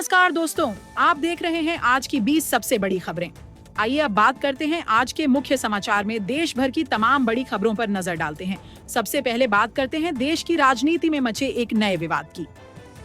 नमस्कार दोस्तों, आप देख रहे हैं आज की 20 सबसे बड़ी खबरें। आइए अब बात करते हैं आज के मुख्य समाचार में देश भर की तमाम बड़ी खबरों पर नजर डालते हैं। सबसे पहले बात करते हैं देश की राजनीति में मचे एक नए विवाद की।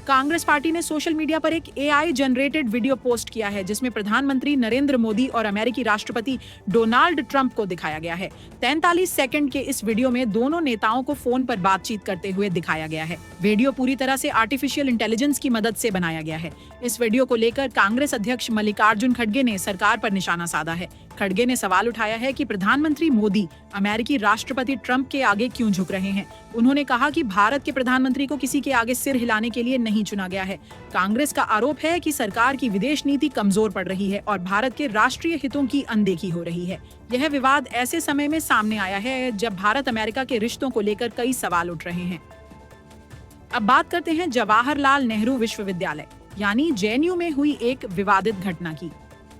कांग्रेस पार्टी ने सोशल मीडिया पर एक एआई जनरेटेड वीडियो पोस्ट किया है जिसमें प्रधानमंत्री नरेंद्र मोदी और अमेरिकी राष्ट्रपति डोनाल्ड ट्रंप को दिखाया गया है। 43 सेकंड के इस वीडियो में दोनों नेताओं को फोन पर बातचीत करते हुए दिखाया गया है। वीडियो पूरी तरह से आर्टिफिशियल इंटेलिजेंस की मदद से बनाया गया है। इस वीडियो को लेकर कांग्रेस अध्यक्ष मल्लिकार्जुन खड़गे ने सरकार पर निशाना साधा है। खड़गे ने सवाल उठाया है कि प्रधानमंत्री मोदी अमेरिकी राष्ट्रपति ट्रंप के आगे क्यों झुक रहे हैं। उन्होंने कहा कि भारत के प्रधानमंत्री को किसी के आगे सिर हिलाने के लिए नहीं चुना गया है। कांग्रेस का आरोप है कि सरकार की विदेश नीति कमजोर पड़ रही है और भारत के राष्ट्रीय हितों की अनदेखी हो रही है। यह विवाद ऐसे समय में सामने आया है जब भारत अमेरिका के रिश्तों को लेकर कई सवाल उठ रहे हैं। अब बात करते हैं जवाहरलाल नेहरू विश्वविद्यालय यानी जेएनयू में हुई एक विवादित घटना की।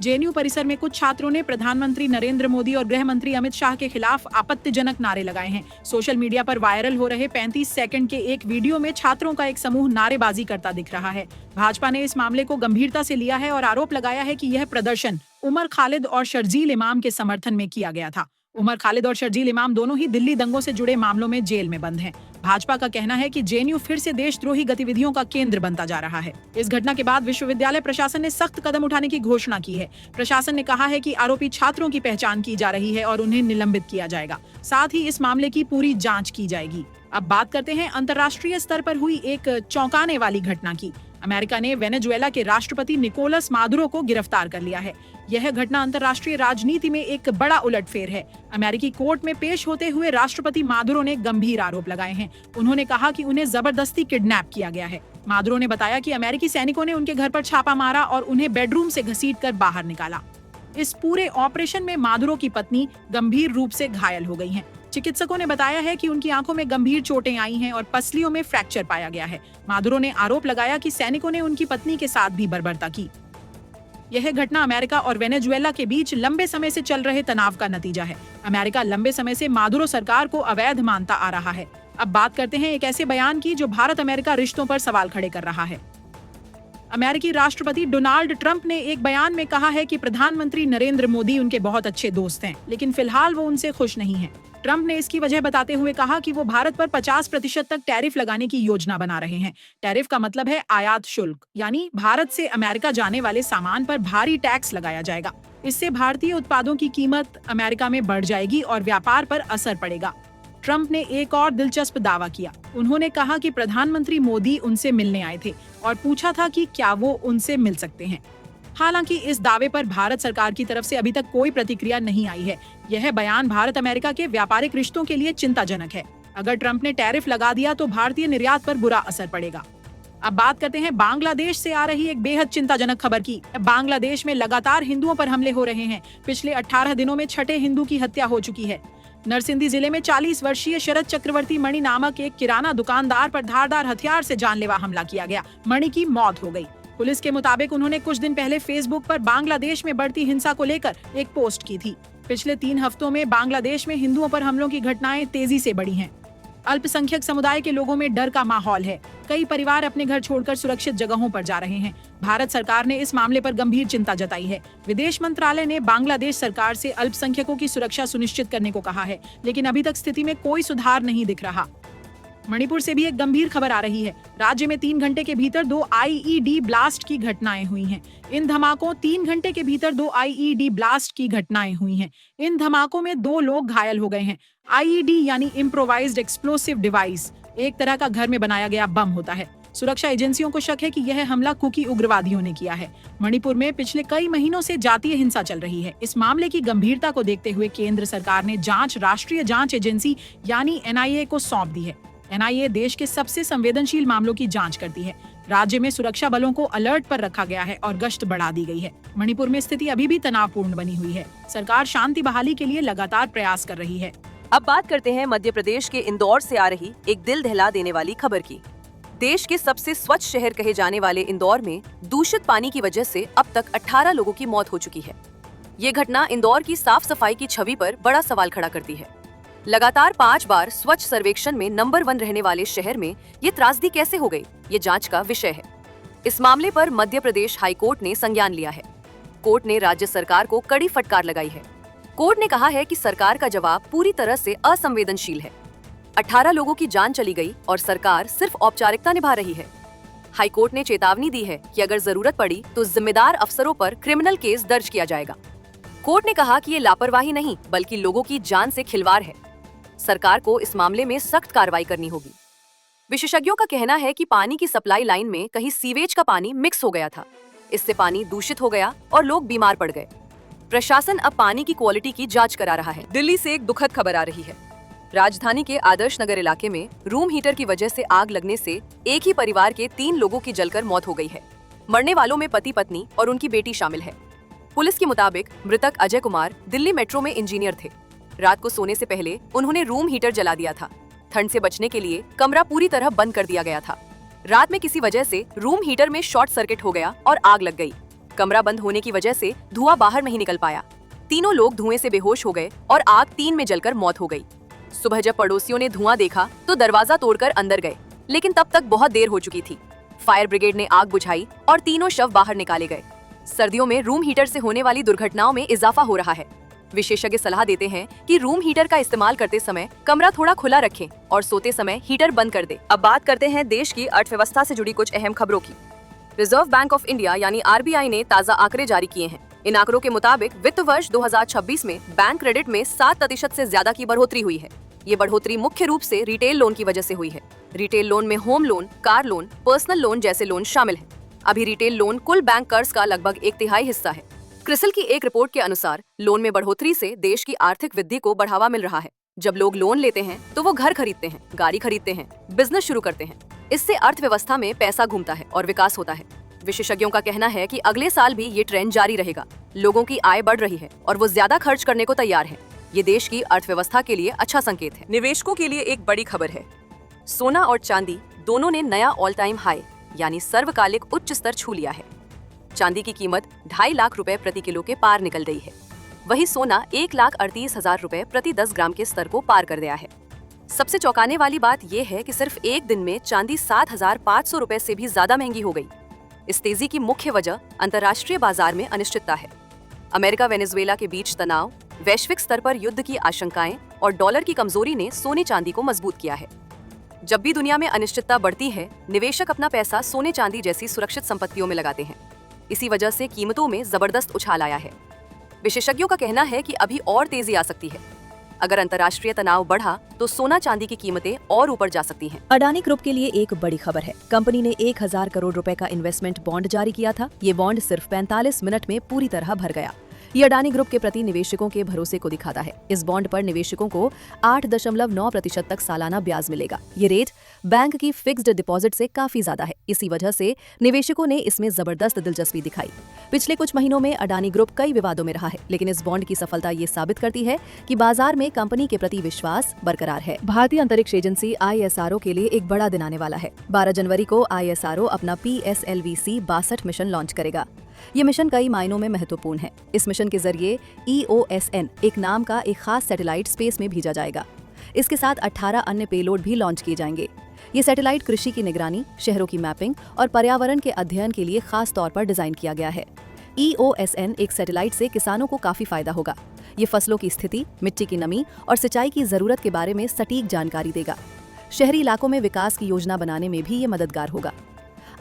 जेएनयू परिसर में कुछ छात्रों ने प्रधानमंत्री नरेंद्र मोदी और गृह मंत्री अमित शाह के खिलाफ आपत्तिजनक नारे लगाए हैं। सोशल मीडिया पर वायरल हो रहे 35 सेकंड के एक वीडियो में छात्रों का एक समूह नारेबाजी करता दिख रहा है। भाजपा ने इस मामले को गंभीरता से लिया है और आरोप लगाया है कि यह प्रदर्शन उमर खालिद और शर्जील इमाम के समर्थन में किया गया था। उमर खालिद और शर्जील इमाम दोनों ही दिल्ली दंगों से जुड़े मामलों में जेल में बंद हैं। भाजपा का कहना है कि जेएनयू फिर से देशद्रोही गतिविधियों का केंद्र बनता जा रहा है। इस घटना के बाद विश्वविद्यालय प्रशासन ने सख्त कदम उठाने की घोषणा की है। प्रशासन ने कहा है कि आरोपी छात्रों की पहचान की जा रही है और उन्हें निलंबित किया जाएगा। साथ ही इस मामले की पूरी जांच की जाएगी। अब बात करते हैं अंतर्राष्ट्रीय स्तर पर हुई एक चौंकाने वाली घटना की। अमेरिका ने वेनेजुएला के राष्ट्रपति निकोलस मादुरो को गिरफ्तार कर लिया है। यह घटना अंतर्राष्ट्रीय राजनीति में एक बड़ा उलटफेर है। अमेरिकी कोर्ट में पेश होते हुए राष्ट्रपति मादुरो ने गंभीर आरोप लगाए हैं। उन्होंने कहा कि उन्हें जबरदस्ती किडनैप किया गया है। मादुरो ने बताया कि अमेरिकी सैनिकों ने उनके घर पर छापा मारा और उन्हें बेडरूम से घसीटकर बाहर निकाला। इस पूरे ऑपरेशन में मादुरो की पत्नी गंभीर रूप से घायल हो गई हैं। चिकित्सकों ने बताया है कि उनकी आंखों में गंभीर चोटें आई हैं और पसलियों में फ्रैक्चर पाया गया है। मादुरो ने आरोप लगाया कि सैनिकों ने उनकी पत्नी के साथ भी बर्बरता की। यह घटना अमेरिका और वेनेजुएला के बीच लंबे समय से चल रहे तनाव का नतीजा है। अमेरिका लंबे समय से मादुरो सरकार को अवैध मानता आ रहा है। अब बात करते हैं एक ऐसे बयान की जो भारत अमेरिका रिश्तों पर सवाल खड़े कर रहा है। अमेरिकी राष्ट्रपति डोनाल्ड ट्रंप ने एक बयान में कहा है कि प्रधानमंत्री नरेंद्र मोदी उनके बहुत अच्छे दोस्त हैं, लेकिन फिलहाल वो उनसे खुश नहीं हैं। ट्रंप ने इसकी वजह बताते हुए कहा कि वो भारत पर 50% तक टैरिफ लगाने की योजना बना रहे हैं। टैरिफ का मतलब है आयात शुल्क, यानी भारत से अमेरिका जाने वाले सामान पर भारी टैक्स लगाया जाएगा। इससे भारतीय उत्पादों की कीमत अमेरिका में बढ़ जाएगी और व्यापार पर असर पड़ेगा। ट्रंप ने एक और दिलचस्प दावा किया। उन्होंने कहा कि प्रधानमंत्री मोदी उनसे मिलने आए थे और पूछा था कि क्या वो उनसे मिल सकते हैं। हालांकि इस दावे पर भारत सरकार की तरफ से अभी तक कोई प्रतिक्रिया नहीं आई है। यह बयान भारत अमेरिका के व्यापारिक रिश्तों के लिए चिंताजनक है। अगर ट्रंप ने टैरिफ लगा दिया तो भारतीय निर्यात पर बुरा असर पड़ेगा। अब बात करते हैं बांग्लादेश से आ रही एक बेहद चिंताजनक खबर की। बांग्लादेश में लगातार हिंदुओं पर हमले हो रहे हैं। पिछले 18 दिनों में 6ठे हिंदू की हत्या हो चुकी है। नरसिंदी जिले में 40 वर्षीय शरद चक्रवर्ती मणि नामक एक किराना दुकानदार पर धारदार हथियार से जानलेवा हमला किया गया। मणि की मौत हो गई। पुलिस के मुताबिक उन्होंने कुछ दिन पहले फेसबुक पर बांग्लादेश में बढ़ती हिंसा को लेकर एक पोस्ट की थी। पिछले 3 हफ्तों में बांग्लादेश में हिंदुओं पर हमलों की घटनाएं तेजी से बढ़ी हैं। अल्पसंख्यक समुदाय के लोगों में डर का माहौल है। कई परिवार अपने घर छोड़कर सुरक्षित जगहों पर जा रहे हैं। भारत सरकार ने इस मामले पर गंभीर चिंता जताई है। विदेश मंत्रालय ने बांग्लादेश सरकार से अल्पसंख्यकों की सुरक्षा सुनिश्चित करने को कहा है, लेकिन अभी तक स्थिति में कोई सुधार नहीं दिख रहा। मणिपुर से भी एक गंभीर खबर आ रही है। राज्य में 3 घंटे के भीतर 2 आईईडी ब्लास्ट की घटनाएं हुई हैं। इन धमाकों 3 घंटे के भीतर 2 आईईडी ब्लास्ट की घटनाएं हुई हैं। इन धमाकों में 2 लोग घायल हो गए हैं। आईईडी यानी इम्प्रोवाइज्ड एक्सप्लोसिव डिवाइस एक तरह का घर में बनाया गया बम होता है। सुरक्षा एजेंसियों को शक है कि यह हमला कुकी उग्रवादियों ने किया है। मणिपुर में पिछले कई महीनों से जातीय हिंसा चल रही है। इस मामले की गंभीरता को देखते हुए केंद्र सरकार ने जांच राष्ट्रीय जांच एजेंसी यानी एनआईए को सौंप दी है। एनआईए देश के सबसे संवेदनशील मामलों की जांच करती है। राज्य में सुरक्षा बलों को अलर्ट पर रखा गया है और गश्त बढ़ा दी गई है। मणिपुर में स्थिति अभी भी तनावपूर्ण बनी हुई है। सरकार शांति बहाली के लिए लगातार प्रयास कर रही है। अब बात करते हैं मध्य प्रदेश के इंदौर से आ रही एक दिल दहला देने वाली खबर की। देश के सबसे स्वच्छ शहर कहे जाने वाले इंदौर में दूषित पानी की वजह से अब तक 18 लोगों की मौत हो चुकी है। ये घटना इंदौर की साफ सफाई की छवि पर बड़ा सवाल खड़ा करती है। लगातार 5 बार स्वच्छ सर्वेक्षण में नंबर 1 रहने वाले शहर में ये त्रासदी कैसे हो गई, ये जांच का विषय है। इस मामले पर मध्य प्रदेश हाई कोर्ट ने संज्ञान लिया है। कोर्ट ने राज्य सरकार को कड़ी फटकार लगाई है। कोर्ट ने कहा है कि सरकार का जवाब पूरी तरह से असंवेदनशील है। 18 लोगों की जान चली गई और सरकार सिर्फ औपचारिकता निभा रही है। हाईकोर्ट ने चेतावनी दी है कि अगर जरूरत पड़ी तो जिम्मेदार अफसरों पर क्रिमिनल केस दर्ज किया जाएगा। कोर्ट ने कहा कि ये लापरवाही नहीं बल्कि लोगों की जान से खिलवाड़ है। सरकार को इस मामले में सख्त कार्रवाई करनी होगी। विशेषज्ञों का कहना है कि पानी की सप्लाई लाइन में कहीं सीवेज का पानी मिक्स हो गया था। इससे पानी दूषित हो गया और लोग बीमार पड़ गए। प्रशासन अब पानी की क्वालिटी की जांच करा रहा है। दिल्ली से एक दुखद खबर आ रही है। राजधानी के आदर्श नगर इलाके में रूम हीटर की वजह से आग लगने से एक ही परिवार के 3 लोगों की जलकर मौत हो गई है। मरने वालों में पति पत्नी और उनकी बेटी शामिल है। पुलिस के मुताबिक मृतक अजय कुमार दिल्ली मेट्रो में इंजीनियर थे। रात को सोने से पहले उन्होंने रूम हीटर जला दिया था। ठंड से बचने के लिए कमरा पूरी तरह बंद कर दिया गया था। रात में किसी वजह से रूम हीटर में शॉर्ट सर्किट हो गया और आग लग गई। कमरा बंद होने की वजह से धुआं बाहर नहीं निकल पाया। तीनों लोग धुएं से बेहोश हो गए और आग 3 में जलकर मौत हो गई। सुबह जब पड़ोसियों ने धुआं देखा तो दरवाजा तोड़कर अंदर गए, लेकिन तब तक बहुत देर हो चुकी थी। फायर ब्रिगेड ने आग बुझाई और तीनों शव बाहर निकाले गए। सर्दियों में रूम हीटर से होने वाली दुर्घटनाओं में इजाफा हो रहा है। विशेषज्ञ सलाह देते हैं कि रूम हीटर का इस्तेमाल करते समय कमरा थोड़ा खुला रखें और सोते समय हीटर बंद कर दें। अब बात करते हैं देश की अर्थव्यवस्था से जुड़ी कुछ अहम खबरों की। रिजर्व बैंक ऑफ इंडिया यानी आरबीआई ने ताज़ा आंकड़े जारी किए हैं। इन आंकड़ों के मुताबिक वित्त वर्ष 2026 में बैंक क्रेडिट में 7% से ज्यादा की बढ़ोतरी हुई है। ये बढ़ोतरी मुख्य रूप से रिटेल लोन की वजह से हुई है। रिटेल लोन में home loan, car loan, personal loan जैसे लोन शामिल हैं। अभी रिटेल लोन कुल बैंक कर्ज का लगभग 1/3 हिस्सा है। क्रिसिल की एक रिपोर्ट के अनुसार लोन में बढ़ोतरी से देश की आर्थिक वृद्धि को बढ़ावा मिल रहा है। जब लोग लोन लेते हैं तो वो घर खरीदते हैं, गाड़ी खरीदते हैं, बिजनेस शुरू करते हैं। इससे अर्थव्यवस्था में पैसा घूमता है और विकास होता है। विशेषज्ञों का कहना है कि अगले साल भी ये ट्रेंड जारी रहेगा। लोगों की आय बढ़ रही है और वो ज्यादा खर्च करने को तैयार है। ये देश की अर्थव्यवस्था के लिए अच्छा संकेत है। निवेशकों के लिए एक बड़ी खबर है। सोना और चांदी दोनों ने नया ऑल टाइम हाई यानी सर्वकालिक उच्च स्तर छू लिया है। चांदी की कीमत 2.5 लाख रुपए प्रति किलो के पार निकल गई है। वहीं सोना 1,38,000 रुपए प्रति 10 ग्राम के स्तर को पार कर गया है। सबसे चौंकाने वाली बात यह है कि सिर्फ एक दिन में चांदी 7,500 रुपए से भी ज्यादा महंगी हो गई। इस तेजी की मुख्य वजह अंतर्राष्ट्रीय बाजार में अनिश्चितता है। अमेरिका वेनेजुएला के बीच तनाव, वैश्विक स्तर पर युद्ध की आशंकाएं और डॉलर की कमजोरी ने सोने चांदी को मजबूत किया है। जब भी दुनिया में अनिश्चितता बढ़ती है, निवेशक अपना पैसा सोने चांदी जैसी सुरक्षित संपत्तियों में लगाते हैं। इसी वजह से कीमतों में जबरदस्त उछाल आया है। विशेषज्ञों का कहना है कि अभी और तेजी आ सकती है। अगर अंतर्राष्ट्रीय तनाव बढ़ा तो सोना चांदी की कीमतें और ऊपर जा सकती हैं। अडानी ग्रुप के लिए एक बड़ी खबर है। कंपनी ने 1,000 करोड़ रुपए का इन्वेस्टमेंट बॉन्ड जारी किया था। ये बॉन्ड सिर्फ 45 मिनट में पूरी तरह भर गया। ये अडानी ग्रुप के प्रति निवेशकों के भरोसे को दिखाता है। इस बॉन्ड पर निवेशकों को 8.9% तक सालाना ब्याज मिलेगा। ये रेट बैंक की फिक्स्ड डिपॉजिट से काफी ज्यादा है। इसी वजह से निवेशकों ने इसमें जबरदस्त दिलचस्पी दिखाई। पिछले कुछ महीनों में अडानी ग्रुप कई विवादों में रहा है, लेकिन इस बॉन्ड की सफलता ये साबित करती है कि बाजार में कंपनी के प्रति विश्वास बरकरार है। भारतीय अंतरिक्ष एजेंसी ISRO के लिए एक बड़ा दिन आने वाला है। 12 जनवरी को ISRO अपना PSLV-C 62 मिशन लॉन्च करेगा। ये मिशन कई मायनों में महत्वपूर्ण है। इस मिशन के जरिए EOSN एक नाम का एक खास सैटेलाइट स्पेस में भेजा जाएगा। इसके साथ 18 अन्य पेलोड भी लॉन्च किए जाएंगे। ये सैटेलाइट कृषि की निगरानी, शहरों की मैपिंग और पर्यावरण के अध्ययन के लिए खास तौर पर डिजाइन किया गया है। EOSN एक सैटेलाइट से किसानों को काफी फायदा होगा। ये फसलों की स्थिति, मिट्टी की नमी और सिंचाई की जरूरत के बारे में सटीक जानकारी देगा। शहरी इलाकों में विकास की योजना बनाने में भी ये मददगार होगा।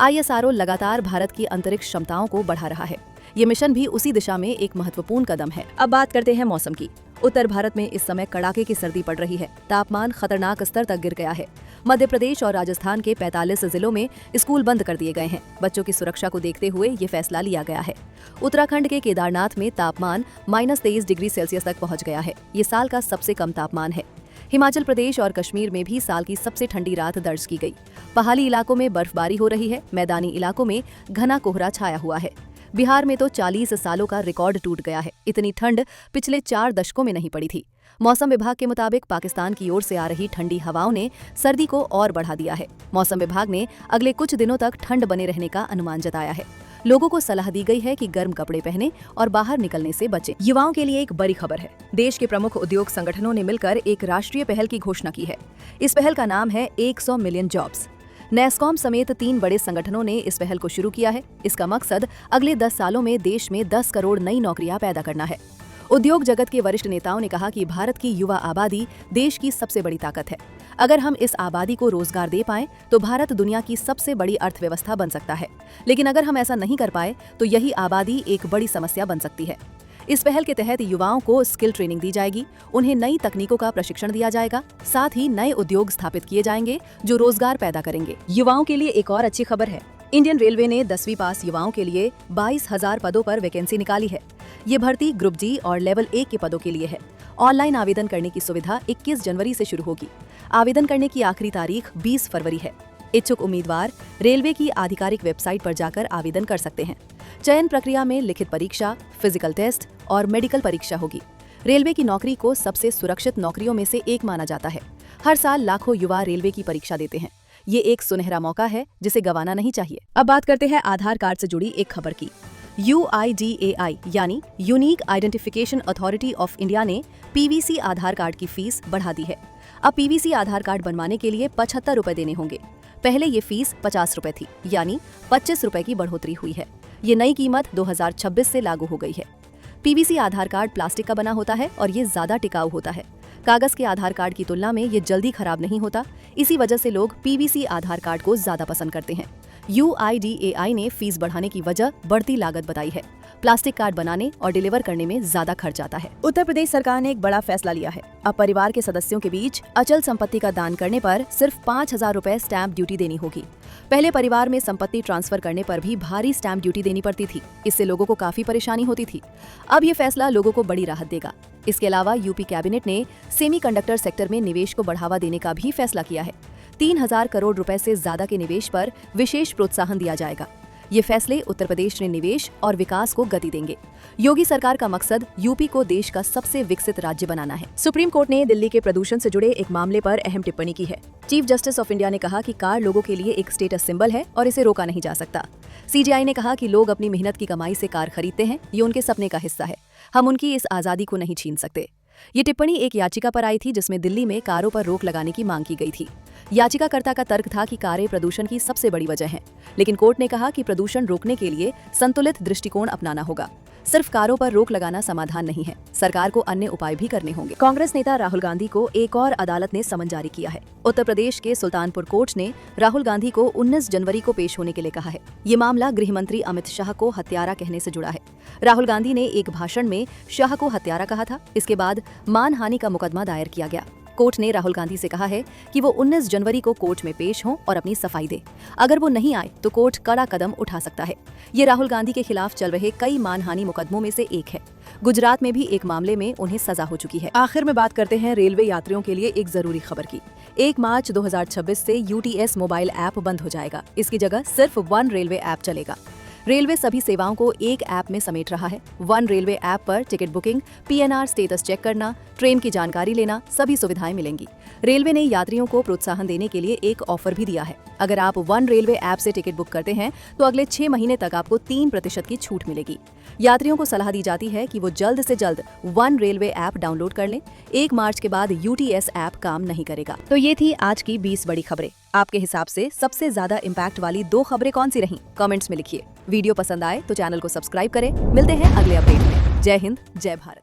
ISRO लगातार भारत की अंतरिक्ष क्षमताओं को बढ़ा रहा है। ये मिशन भी उसी दिशा में एक महत्वपूर्ण कदम है। अब बात करते हैं मौसम की। उत्तर भारत में इस समय कड़ाके की सर्दी पड़ रही है। तापमान खतरनाक स्तर तक गिर गया है। मध्य प्रदेश और राजस्थान के 45 जिलों में स्कूल बंद कर दिए गए हैं। बच्चों की सुरक्षा को देखते हुए ये फैसला लिया गया है। उत्तराखंड के केदारनाथ में तापमान -23 डिग्री सेल्सियस तक पहुंच गया है। ये साल का सबसे कम तापमान है। हिमाचल प्रदेश और कश्मीर में भी साल की सबसे ठंडी रात दर्ज की गई। पहाड़ी इलाकों में बर्फबारी हो रही है। मैदानी इलाकों में घना कोहरा छाया हुआ है। बिहार में तो 40 सालों का रिकॉर्ड टूट गया है। इतनी ठंड पिछले 4 दशकों में नहीं पड़ी थी। मौसम विभाग के मुताबिक पाकिस्तान की ओर से आ रही ठंडी हवाओं ने सर्दी को और बढ़ा दिया है। मौसम विभाग ने अगले कुछ दिनों तक ठंड बने रहने का अनुमान जताया है। लोगों को सलाह दी गई है कि गर्म कपड़े पहने और बाहर निकलने से बचें। युवाओं के लिए एक बड़ी खबर है। देश के प्रमुख उद्योग संगठनों ने मिलकर एक राष्ट्रीय पहल की घोषणा की है। इस पहल का नाम है 100 मिलियन जॉब्स। नेस्कॉम समेत 3 बड़े संगठनों ने इस पहल को शुरू किया है। इसका मकसद अगले 10 सालों में देश में 10 करोड़ नई नौकरियां पैदा करना है। उद्योग जगत के वरिष्ठ नेताओं ने कहा कि भारत की युवा आबादी देश की सबसे बड़ी ताकत है। अगर हम इस आबादी को रोजगार दे पाएं तो भारत दुनिया की सबसे बड़ी अर्थव्यवस्था बन सकता है, लेकिन अगर हम ऐसा नहीं कर पाए तो यही आबादी एक बड़ी समस्या बन सकती है। इस पहल के तहत युवाओं को स्किल ट्रेनिंग दी जाएगी, उन्हें नई तकनीकों का प्रशिक्षण दिया जाएगा, साथ ही नए उद्योग स्थापित किए जाएंगे जो रोजगार पैदा करेंगे। युवाओं के लिए एक और अच्छी खबर है। इंडियन रेलवे ने 10वीं पास युवाओं के लिए 22,000 पदों पर वैकेंसी निकाली है। ये भर्ती ग्रुप डी और लेवल 1 के पदों के लिए है। ऑनलाइन आवेदन करने की सुविधा 21 जनवरी से शुरू होगी। आवेदन करने की आखिरी तारीख 20 फरवरी है। इच्छुक उम्मीदवार रेलवे की आधिकारिक वेबसाइट पर जाकर आवेदन कर सकते हैं। चयन प्रक्रिया में लिखित परीक्षा, फिजिकल टेस्ट और मेडिकल परीक्षा होगी। रेलवे की नौकरी को सबसे सुरक्षित नौकरियों में से एक माना जाता है। हर साल लाखों युवा रेलवे की परीक्षा देते हैं। ये एक सुनहरा मौका है जिसे गंवाना नहीं चाहिए। अब बात करते हैं आधार कार्ड से जुड़ी एक खबर की। UIDAI यानी unique identification authority of India ने PVC आधार कार्ड की फीस बढ़ा दी है। अब PVC आधार कार्ड बनवाने के लिए 75 रुपए देने होंगे। पहले ये फीस 50 रुपए थी, यानी 25 रुपए की बढ़ोतरी हुई है। ये नई कीमत 2026 से लागू हो गई है। PVC आधार कार्ड प्लास्टिक का बना होता है और ये ज्यादा टिकाऊ होता है। कागज के आधार कार्ड की तुलना में ये जल्दी खराब नहीं होता। इसी वजह से लोग PVC आधार कार्ड को ज्यादा पसंद करते हैं। UIDAI ने फीस बढ़ाने की वजह बढ़ती लागत बताई है। प्लास्टिक कार्ड बनाने और डिलीवर करने में ज्यादा खर्च आता है। उत्तर प्रदेश सरकार ने एक बड़ा फैसला लिया है। अब परिवार के सदस्यों के बीच अचल संपत्ति का दान करने पर सिर्फ 5,000 रुपए स्टैंप ड्यूटी देनी होगी। पहले परिवार में संपत्ति ट्रांसफर करने पर भी भारी स्टैंप ड्यूटी देनी पड़ती थी। इससे लोगों को काफी परेशानी होती थी। अब ये फैसला लोगों को बड़ी राहत देगा। इसके अलावा यूपी कैबिनेट ने सेमीकंडक्टर सेक्टर में निवेश को बढ़ावा देने का भी फैसला किया है। 3,000 करोड़ रुपए से ज्यादा के निवेश पर विशेष प्रोत्साहन दिया जाएगा। ये फैसले उत्तर प्रदेश में निवेश और विकास को गति देंगे। योगी सरकार का मकसद यूपी को देश का सबसे विकसित राज्य बनाना है। सुप्रीम कोर्ट ने दिल्ली के प्रदूषण से जुड़े एक मामले पर अहम टिप्पणी की है। चीफ जस्टिस ऑफ इंडिया ने कहा कि कार लोगों के लिए एक स्टेटस सिंबल है और इसे रोका नहीं जा सकता। CJI ने कहा कि लोग अपनी मेहनत की कमाई से कार खरीदते हैं, ये उनके सपने का हिस्सा है। हम उनकी इस आजादी को नहीं छीन सकते। ये टिप्पणी एक याचिका पर आई थी जिसमें दिल्ली में कारों पर रोक लगाने की मांग की गई थी। याचिकाकर्ता का तर्क था कि कारें प्रदूषण की सबसे बड़ी वजह हैं, लेकिन कोर्ट ने कहा कि प्रदूषण रोकने के लिए संतुलित दृष्टिकोण अपनाना होगा। सिर्फ कारों पर रोक लगाना समाधान नहीं है, सरकार को अन्य उपाय भी करने होंगे। कांग्रेस नेता राहुल गांधी को एक और अदालत ने समन जारी किया है। उत्तर प्रदेश के सुल्तानपुर कोर्ट ने राहुल गांधी को 19 जनवरी को पेश होने के लिए कहा है। ये मामला गृह मंत्री अमित शाह को हत्यारा कहने से जुड़ा है। राहुल गांधी ने एक भाषण में शाह को हत्यारा कहा था। इसके बाद मानहानि का मुकदमा दायर किया गया। कोर्ट ने राहुल गांधी से कहा है कि वो 19 जनवरी को कोर्ट में पेश हों और अपनी सफाई दे। अगर वो नहीं आए तो कोर्ट कड़ा कदम उठा सकता है। ये राहुल गांधी के खिलाफ चल रहे कई मानहानि मुकदमों में से एक है। गुजरात में भी एक मामले में उन्हें सजा हो चुकी है। आखिर में बात करते हैं रेलवे यात्रियों के लिए एक जरूरी खबर की। 1 मार्च 2026 से UTS मोबाइल ऐप बंद हो जाएगा। इसकी जगह सिर्फ वन रेलवे ऐप चलेगा। रेलवे सभी सेवाओं को एक ऐप में समेट रहा है। वन रेलवे ऐप पर ticket booking, PNR status check करना, ट्रेन की जानकारी लेना, सभी सुविधाएं मिलेंगी। रेलवे ने यात्रियों को प्रोत्साहन देने के लिए एक ऑफर भी दिया है। अगर आप वन रेलवे ऐप से टिकट बुक करते हैं तो अगले 6 महीने तक आपको 3% की छूट मिलेगी। यात्रियों को सलाह दी जाती है कि वो जल्द से जल्द वन रेलवे ऐप डाउनलोड कर लें। 1 मार्च के बाद UTS ऐप काम नहीं करेगा। तो ये थी आज की 20 बड़ी खबरें। आपके हिसाब से सबसे ज्यादा इम्पैक्ट वाली 2 खबरें कौन सी रहीं? कमेंट्स में लिखिए। वीडियो पसंद आए तो चैनल को सब्सक्राइब करें। मिलते हैं अगले अपडेट में। जय हिंद, जय भारत।